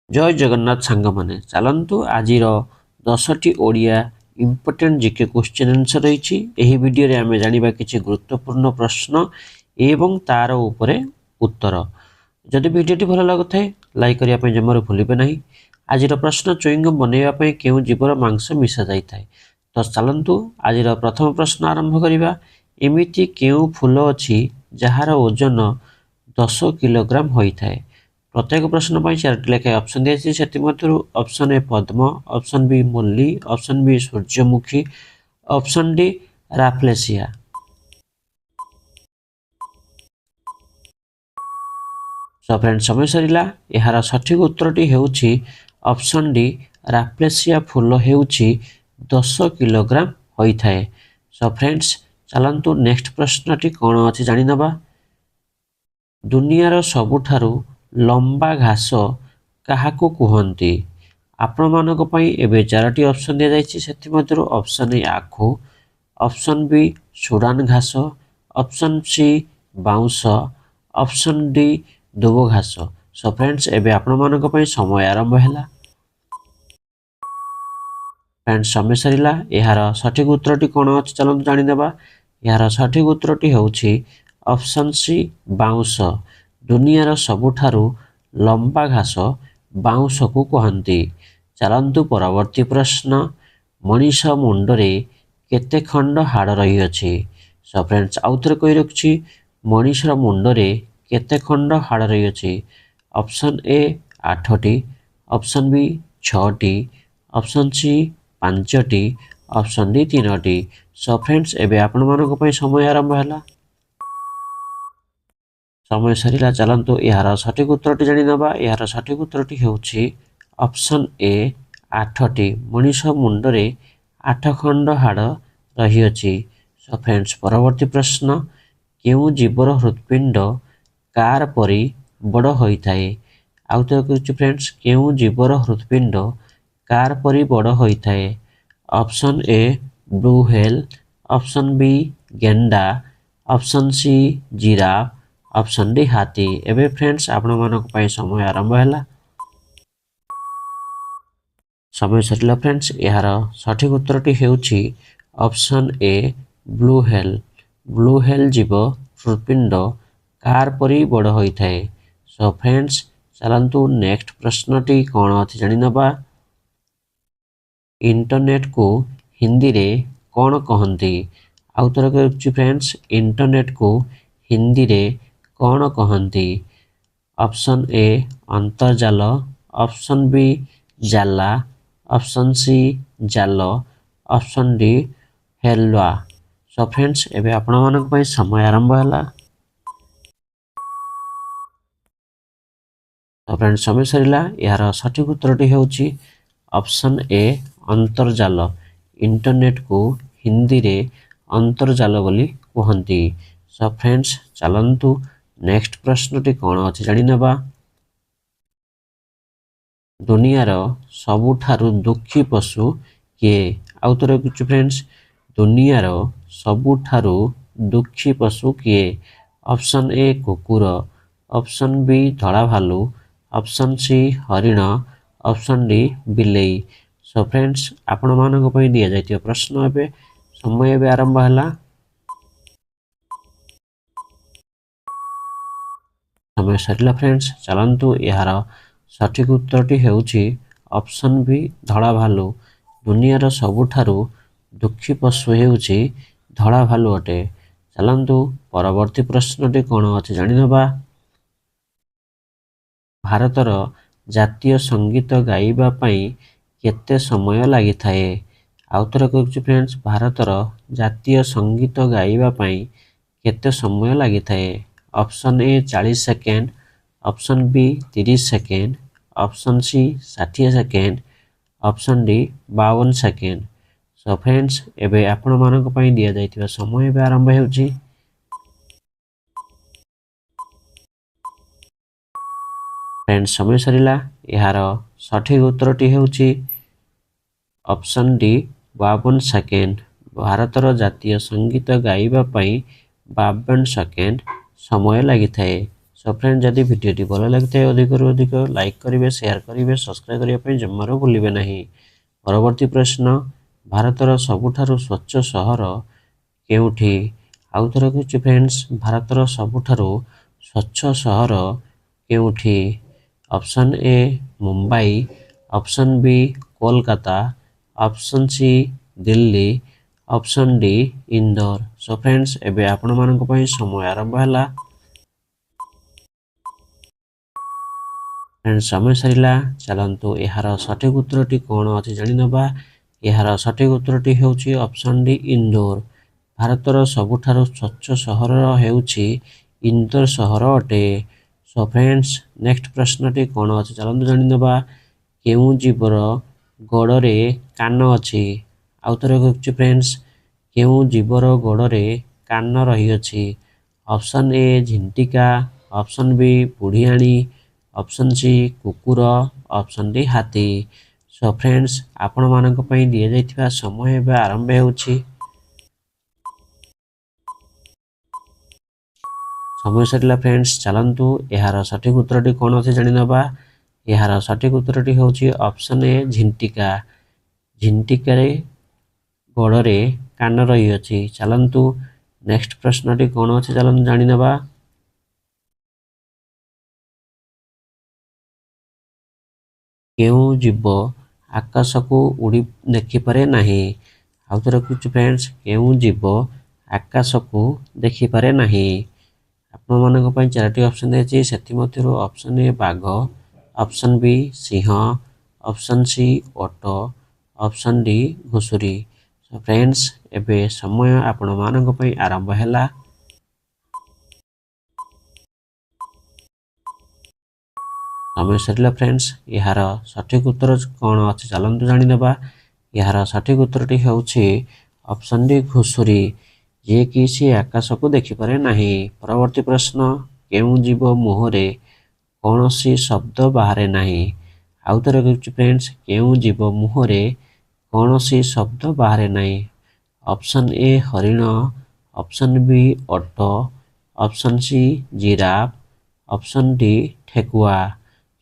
जय जगन्नाथ सांग माने चलतु आज 10टी Odia important GK question answer रही। यही वीडियो रे आमे जानिबा किछि गुरुत्वपूर्ण प्रश्न एवं तार उपरे उत्तर। जदि वीडियोटी भल लागुଥାଏ लाइक करिया पय जमर भूलिबे नाही। आज प्रश्न चुइंगम बनैबा पय केउ जीवर मांस मिसा जाई थाए। तो चलतु आज प्रथम प्रश्न आरंभ करिबा। एमिति केउ फूल अछि जहार ओजन 10 किलोग्राम होई थाए। प्रत्येक प्रश्न पर 4टी लेखाएं ऑप्शन दिया से ऑप्शन ए पद्म, ऑप्शन बी मुल्ली, ऑप्शन बी सूर्यमुखी, option D rafflesia. So friend समय सरिला। यार सठिक उत्तरटी हेउछि ऑप्शन डी राफ्लेसिया फूल हेउछि 10 किलोग्राम होई थाए। सो फ्रेंड्स चलंतु नेक्स्ट प्रश्नटी कोन अछि जानि नबा। दुनियार सबुठारु लंबा घास काहाकू कुहंती। आपण मानक पई एबे 4टी ऑप्शन दिया जायछि। सेति मध्यरु ऑप्शन ए आखु, ऑप्शन बी सुडान घास, ऑप्शन सी बाउंस, ऑप्शन डी दुबो घास। सो फ्रेंड्स एबे आपण मानक पई समय आरंभ हैला। फ्रेंड्स समय सरिला। यार सठिक उत्तरटी कोन अछि चलंतु जानि नेबा। यार सठिक उत्तरटी हेउछि ऑप्शन सी बाउंस। दुनियार सबुठारु लंबा घास बाउंस को कहंती। चलंतु परवर्ती प्रश्न। मनीष मुंडरे केते खंड हाड़ रही अछि। सो फ्रेंड्स आउथरे कहि रखछि मनीष मुंडरे केते खंड हाड़ रही अछि। ऑप्शन ए 8टी, ऑप्शन बी 6टी, ऑप्शन सी 5टी, ऑप्शन डी 3टी। सो फ्रेंड्स एबे आपण मानक पई समय आरंभ हैला। समय सरिला। चलंतु यार सठिक उत्तरटी जानि नबा। यार सठिक उत्तरटी हेउछि ऑप्शन ए 8टी। मनीष मुंडरे 8 खंड हाड़ रही अछि। सो फ्रेंड्स परवर्ती प्रश्न। केउ जीवर हृदपिंड कार परी बड़ होई थाए। आउथरे कहछि फ्रेंड्स केउ जीवर हृदपिंड कार परी बड़ होई थाए। Option A blue whale, option B गेंडा, option C giraffe, option D हाथी। एबे फ्रेंड्स आपण मानक पई समय आरंभ हैला। समय सरिला फ्रेंड्स। यार सठिक उत्तरटी हेउछि option A blue whale. Blue whale जीव हृदपिंड कार परी बड़ होई थाए। सो फ्रेंड्स चलंतु नेक्स्ट प्रश्नटी कोन अछि जानि नबा। इंटरनेट को हिंदी रे कोन कहंती। आउथरे कहछि फ्रेंड्स इंटरनेट को हिंदी रे कोन कहंती। ऑप्शन ए अंतर्जाल, ऑप्शन बी जाला, ऑप्शन सी जाल, ऑप्शन डी हेलवा। सो फ्रेंड्स एबे आपण मानक पई समय आरंभ हैला। तो फ्रेंड्स समय सरिला। यार सठिक उत्तरटी हेउछि ऑप्शन ए अंतर्जाल। इंटरनेट को हिंदी रे अंतर्जाल बोली कहंती। सो फ्रेंड्स चलंतु नेक्स्ट प्रश्नटी कोन अछि जानि नबा। दुनियार सबुठारु दुखी पशु किए। आउथरे कहछि फ्रेंड्स दुनियार सबुठारु दुखी पशु किए। ऑप्शन ए कुकुर, ऑप्शन बी धड़ा भालू, ऑप्शन सी हरिण, ऑप्शन डी बिलेई। सो फ्रेंड्स आपण मानक पई दिया जायतिय प्रश्न एबे समय एबे आरंभ हैला। समय सरिला फ्रेंड्स। चलंतु यार सठिक उत्तरटी हेउछि ऑप्शन बी धड़ा भालू। दुनियार सबुठारु दुखी पशु हेउछि धड़ा भालू अटे। चलंतु परवर्ती प्रश्नटी कोन अछि जानि नबा। भारतर जातीय संगीत गाइबा पई केते समय लागि थाए। आउथरे कहछि फ्रेंड्स भारतर जातीय संगीत गाइबा पई केते समय लागि थाए। Option A 40 second, option B 30 second, option C 60 second, option D 52 second. So friends एबे आपण मानक पई दिया जायतिबा समय एबे आरंभ हेउछि। फ्रेंड्स समय सरिला। यार सठिक उत्तरटी हेउछि ऑप्शन डी 52 सेकेंड। भारतर जातीय संगीत गाइबा पई 52 सेकेंड समय लागि थाए। सो फ्रेंड जदि भिडियोटी भल लगी अधिक अधिक लाइक करेंगे शेयर करेंगे सब्सक्राइब करने जमार भूलिए नहीं। परवर्ती प्रश्न भारतर सबुठारु स्वच्छ सहर केउठी आउ थर कहूँ फ्रेंड्स भारतर सबुठारु स्वच्छ सहर केउठी option A Mumbai option B Kolkata option C Delhi option D Indore. So friends एबे आपण मानक पई समय आरंभ हला। फ्रेंड्स समय सरिला चलंतु एहार सठिक उत्तरटी कोन अछि जानि नबा। एहार सठिक उत्तरटी हेउची ऑप्शन डी इंदौर। भारतर सबुठारु स्वच्छ सहर हेउची इंदौर सहर अटे। सो फ्रेंड्स नेक्स्ट प्रश्नटी कोन अछि चलंतु जानि नबा। केउ जीवर गोड़े कान अछि आउ थरे कहूँ फ्रेंड्स केउ जीवर गोड़े कान रही अछि। ऑप्शन ए झिंटिका ऑप्शन बी बुढ़ियाणी ऑप्शन सी कुकुर ऑप्शन डी हाथी। सो फ्रेंड्स आपण मानक पई दिया जाइथिबा समय एबे आरंभ हेउछि। समय सरिला फ्रेंड्स चलंतु एहार सठिक उत्तरटी कोन अछि जानि नबा। एहार सठिक उत्तरटी हेउछि ऑप्शन ए झिंटिका। झिंटिकारे गोड़े कान रही अछि। चलंतु नेक्स्ट प्रश्नटी कोन अछि चलंतु जानि नबा। केउ जीव आकाश को उड़ी देखि पारे नाही आउ थरे कहूँ फ्रेंड्स केउ जीव आकाश को देखि पारे नाही। आपण मानक पई चारटी ऑप्शन अछि सेति मध्यरु ऑप्शन ए बाघ ऑप्शन बी सिंह ऑप्शन सी ओट ऑप्शन डी घुसुरी। सो फ्रेंड्स एबे समय आपण मानक पई आरंभ हैला। समय सरिला फ्रेंड्स यार सठिक उत्तर कौन अच्छे चलतु जानि नबा। यार सठिक उत्तरटी हेउछि ऑप्शन डी घुसुरी जे कि सी आकाश को देखि पारे नाही। परवर्ती प्रश्न केउ जीव मुहरे कौनसी शब्द बाहरे नाही आउ थरे कहूँ फ्रेंड्स केउ जीव मुहरे कौनसी शब्द बाहरे नाही। ऑप्शन ए हरिण ऑप्शन बी ओट option C giraffe option D ठेकुआ।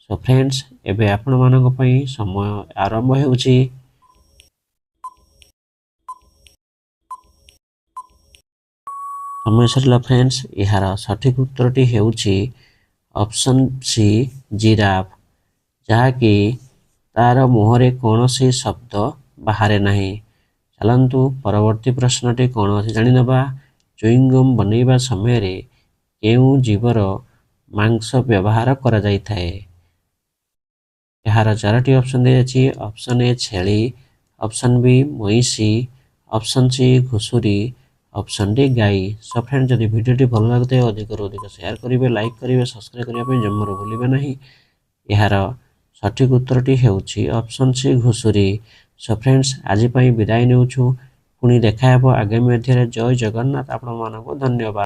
सो फ्रेंड्स एबे आपण मानक पई समय आरंभ हेउछि। समय सरिला फ्रेंड्स यार सठिक उत्तरटी हेउछि ऑप्शन सी जिराफ जहाँकि तार मुहरे कौनसी शब्द बाहरे नाही। चलंतु परवर्ती प्रश्नटी कौन अछि जानि नबा। चुइंगम बनैबा समय रे केउ जीवर मांस व्यवहार करा जाई थाए। यार चारोटी ऑप्शन दे अछि ऑप्शन ए छेली ऑप्शन बी मईसी ऑप्शन सी घुसुरी ऑप्शन डी गाई। सो फ्रेंड जदि वीडियोटी भल लागते अधिक अधिक शेयर करेंगे लाइक करेंगे सब्सक्राइब करने जमार भूलिए नहीं। यार सठिक उत्तरटी हेउछि ऑप्शन सी घुसुरी। सो फ्रेंड्स आज विदाय नेउछु पुणी देखा आगामी अध्याय। जय जगन्नाथ। आपण मानक धन्यवाद।